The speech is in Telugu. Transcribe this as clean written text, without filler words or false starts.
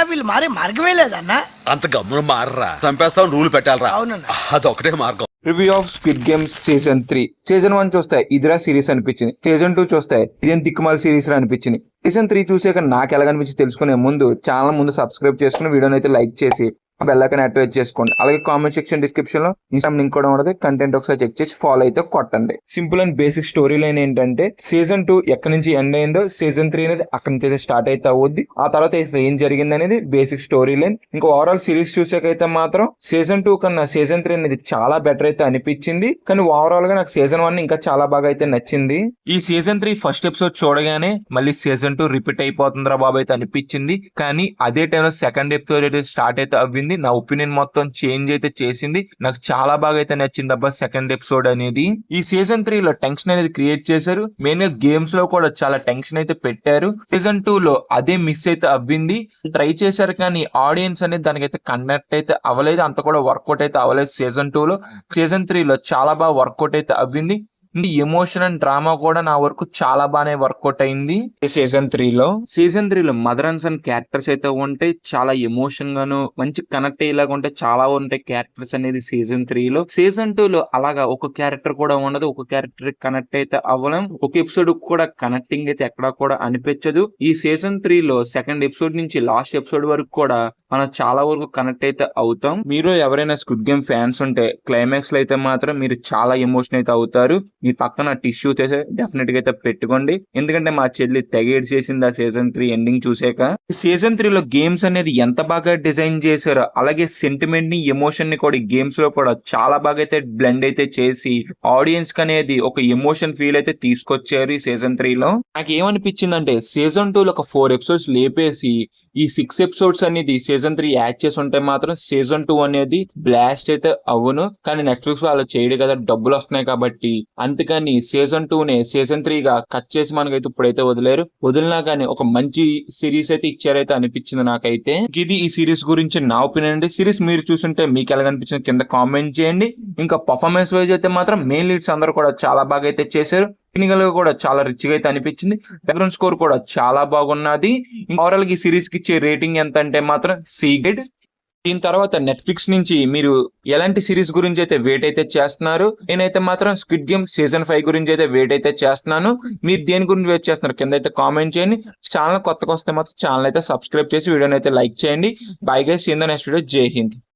వీళ్ళు మారే మార్గమే లేదన్నా. అంత గమ్మున మారరా, చంపేస్తాం రూల్ పెట్టాలరా. అవునన్నా. అదొకటే మార్గం. Review of squid games season 3. Season 1 చూస్తే ఇదిరా సిరీస్ అనిపించింది. సీజన్ 2 చూస్తే ఇదేం దిక్కుమాల సిరీస్ అనిపించింది. సీజన్ 3 చూసాక నాకు ఎలాగనిపించి తెలుసుకునే ముందు ఛానల్ ముందు సబ్స్క్రైబ్ చేసుకుని వీడియోని అయితే లైక్ చేసి బెల్ ఐకాన్ యాక్టివేట్ చేసుకోండి. అలాగే కామెంట్ సెక్షన్ డిస్క్రిప్షన్ లో ఇన్స్టాగ్రామ్ లింక్ కూడా ఉంటుంది. కంటెంట్ ఒకసారి చెక్ చేసి ఫాలో అయితే కొట్టండి. Simple and basic story line ఏంటంటే సీజన్ 2 ఎక్కడి నుంచి ఎండ్ అయిందో సీజన్ 3 అనేది అక్కడి నుంచి అయితే స్టార్ట్ అయితే అవుద్ది. ఆ తర్వాత ఏం జరిగింది అనేది బేసిక్ స్టోరీ లైన్. ఇంకా ఓవరాల్ సిరీస్ చూసాకైతే మాత్రం సీజన్ 2 కన్నా సీజన్ 3 అనేది చాలా బెటర్ అయితే అనిపించింది. కానీ ఓవరాల్ గా నాకు సీజన్ 1 ఇంకా చాలా బాగా అయితే నచ్చింది. ఈ సీజన్ 3 ఫస్ట్ ఎపిసోడ్ చూడగానే మళ్ళీ సీజన్ 2 రిపీట్ అయిపోతుందిరా బాబు అయితే అనిపించింది. కానీ అదే టైంలో సెకండ్ ఎపిసోడ్ అయితే స్టార్ట్ అయితే అవ్వింది. నా ఒపీనియన్ మొత్తం చేంజ్ అయితే చేసింది. నాకు చాలా బాగా అయితే నచ్చింది అబ్బా సెకండ్ ఎపిసోడ్ అనేది. ఈ సీజన్ 3 లో టెన్షన్ అనేది క్రియేట్ చేశారు. మెయిన్ గా గేమ్స్ లో కూడా చాలా టెన్షన్ అయితే పెట్టారు. సీజన్ 2 లో అదే మిస్ అయితే అవ్వింది. ట్రై చేశారు కానీ ఆడియన్స్ అనేది దానికైతే కనెక్ట్ అయితే అవ్వలేదు. అంత కూడా వర్కౌట్ అయితే అవ్వలేదు సీజన్ 2 లో. సీజన్ 3 లో చాలా బాగా వర్కౌట్ అయితే అవ్వింది. ఎమోషన్ అండ్ డ్రామా కూడా నా వరకు చాలా బాగానే వర్కౌట్ అయింది సీజన్ 3 లో మదర్ అండ్ సన్ క్యారెక్టర్స్ అయితే ఉంటాయి. చాలా ఎమోషన్ గాను మంచి కనెక్ట్ అయ్యేలాగా ఉంటాయి. చాలా ఉంటాయి క్యారెక్టర్స్ అనేది సీజన్ 3 లో. సీజన్ 2 లో అలాగా ఒక క్యారెక్టర్ కూడా ఉండదు. ఒక క్యారెక్టర్ కనెక్ట్ అయితే అవ్వలేం. ఒక ఎపిసోడ్ కూడా కనెక్టింగ్ అయితే ఎక్కడా కూడా అనిపించదు. ఈ సీజన్ 3 లో సెకండ్ ఎపిసోడ్ నుంచి లాస్ట్ ఎపిసోడ్ వరకు కూడా మనం చాలా వరకు కనెక్ట్ అయితే అవుతాం. మీరు ఎవరైనా స్క్విడ్ గేమ్ ఫ్యాన్స్ ఉంటే క్లైమాక్స్ లో అయితే మాత్రం మీరు చాలా ఎమోషన్ అయితే అవుతారు. మీ పక్కన టిష్యూ అయితే డెఫినెట్ గా అయితే పెట్టుకోండి. ఎందుకంటే మా చెల్లి తెగేడ్ చేసింది ఆ సీజన్ 3 ఎండింగ్ చూసాక. సీజన్ 3 లో గేమ్స్ అనేది ఎంత బాగా డిజైన్ చేశారో అలాగే సెంటిమెంట్ ని ఎమోషన్ ని కూడా గేమ్స్ లో కూడా చాలా బాగా అయితే బ్లెండ్ అయితే చేసి ఆడియన్స్ కి అనేది ఒక ఎమోషన్ ఫీల్ అయితే తీసుకొచ్చారు ఈ సీజన్ 3 లో. నాకు ఏమనిపించింది అంటే సీజన్ 2 లో ఒక 4 ఎపిసోడ్స్ లేపేసి ఈ 6 ఎపిసోడ్స్ అనేది సీజన్ 3 యాడ్ చేసి ఉంటే మాత్రం సీజన్ 2 అనేది బ్లాస్ట్ అయితే అవును. కానీ నెట్ఫ్లిక్స్ వాళ్ళు చేయడు కదా, డబ్బులు వస్తున్నాయి కాబట్టి. అందుకని సీజన్ 2 నే సీజన్ 3 గా కట్ చేసి మనకైతే ఇప్పుడైతే వదిలినా కానీ ఒక మంచి సిరీస్ అయితే ఇచ్చారైతే అనిపించింది నాకైతే. ఇది ఈ సిరీస్ గురించి నా ఒపీనియన్ అండి. సిరీస్ మీరు చూసుంటే మీకు ఎలాగనిపించింది కింద కామెంట్ చేయండి. ఇంకా పర్ఫార్మెన్స్ వైజ్ అయితే మాత్రం మెయిన్ లీడ్స్ అందరూ కూడా చాలా బాగా అయితే చేశారు. టెక్నికల్ గా కూడా చాలా రిచ్ గా అయితే అనిపించింది. బ్యాక్గ్రౌండ్ స్కోర్ కూడా చాలా బాగున్నది. ఓవరాల్ గా ఈ సిరీస్ కి ఇచ్చే రేటింగ్ ఎంత అంటే మాత్రం సి గ్రేడ్. దీని తర్వాత నెట్ఫ్లిక్స్ నుంచి మీరు ఎలాంటి సిరీస్ గురించి అయితే వెయిట్ అయితే చేస్తున్నారు? నేనైతే మాత్రం స్క్విడ్ గేమ్ సీజన్ 5 గురించి అయితే వెయిట్ అయితే చేస్తున్నాను. మీరు దేని గురించి వెయిట్ చేస్తున్నారు కింద అయితే కామెంట్ చేయండి. ఛానల్ కొత్తగా వస్తే మాత్రం ఛానల్ అయితే సబ్స్క్రైబ్ చేసి వీడియోని అయితే లైక్ చేయండి. Bye guys, see you in the next video. Jai Hind.